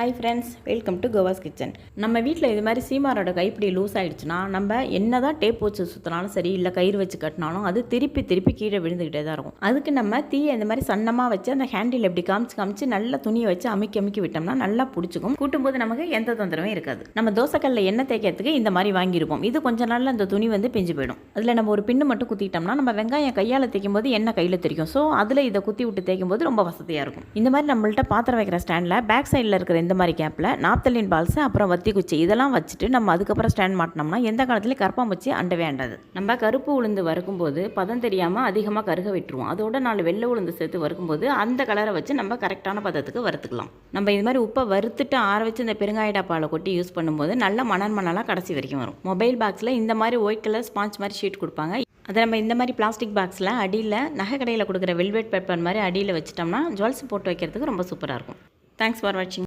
Hi friends, welcome to Kova's kitchen. நம்ம வீட்டில் இது மாதிரி சீமாரோட கைப்பிடி லூஸ் ஆகிடுச்சுன்னா நம்ம என்ன தான் டேப் வச்சு சுற்றினாலும் சரி, இல்லை கயிறு வச்சு கட்டினாலும் அது திருப்பி திருப்பி கீழே விழுந்துக்கிட்டே தான் இருக்கும். அதுக்கு நம்ம தீயை இந்த மாதிரி சன்னமாக வச்சு அந்த ஹேண்டில் எப்படி காமிச்சு நல்ல துணியை வச்சு அமுக்கி விட்டோம்னா நல்லா பிடிச்சிக்கும். கூட்டும்போது நமக்கு எந்த தொந்தரவும் இருக்காது. நம்ம தோசைக்கல்ல எண்ணெய் தேய்க்கிறதுக்கு இந்த மாதிரி வாங்கியிருப்போம். இது கொஞ்சம் நாளில் அந்த துணி வந்து பிஞ்சு போயிடும். அதில் நம்ம ஒரு பின்னு மட்டும் குத்திட்டோம்னா நம்ம வெங்காயம் கையால் தேய்க்கும் போது எண்ணெய் கையில் தெரியும். ஸோ அதில் இதை குத்தி விட்டு தேய்க்கும் போது ரொம்ப வசதியாக இருக்கும். இந்த மாதிரி நம்மள்ட்ட பாத்திரம் வைக்கிற ஸ்டாண்டில் பேக் சைடில் இருக்கிற இந்த மாதிரி கேப்பில் நாப்தலின் பால்ஸ் அப்புறம் வத்தி குச்சி இதெல்லாம் வச்சுட்டு நம்ம அதுக்கப்புறம் ஸ்டாண்ட் மாட்டினோம்னா எந்த காலத்துலேயும் கரப்பாம்பூச்சி அண்டவே வேண்டாது. நம்ம கருப்பு உளுந்து வறுக்கும்போது பதம் தெரியாமல் அதிகமாக கருக விட்டுருவோம். அதோட 4 வெள்ளை உளுந்து சேர்த்து வறுக்கும்போது அந்த கலரை வச்சு நம்ம கரெக்டான பதத்துக்கு வறுத்துக்கலாம். நம்ம இது மாதிரி உப்பை வறுத்துட்டு ஆற வச்சு இந்த பெருங்காய டப்பாவை கொட்டி யூஸ் பண்ணும்போது நல்ல மணலாக கடைசி வரைக்கும் வரும். மொபைல் பாக்ஸில் இந்த மாதிரி ஒயிட் கலர் ஸ்பாஞ்ச் மாதிரி ஷீட் கொடுப்பாங்க. அதை நம்ம இந்த மாதிரி பிளாஸ்டிக் பாக்ஸில் அடியில் நகை கடையில் கொடுக்குற வெல்வெட் பேப்பர் மாதிரி அடியில் வச்சிட்டோம்னா ஜுவல்ஸ் போட்டு வைக்கிறதுக்கு ரொம்ப சூப்பராக இருக்கும். தேங்க்ஸ் ஃபார் வாட்சிங்.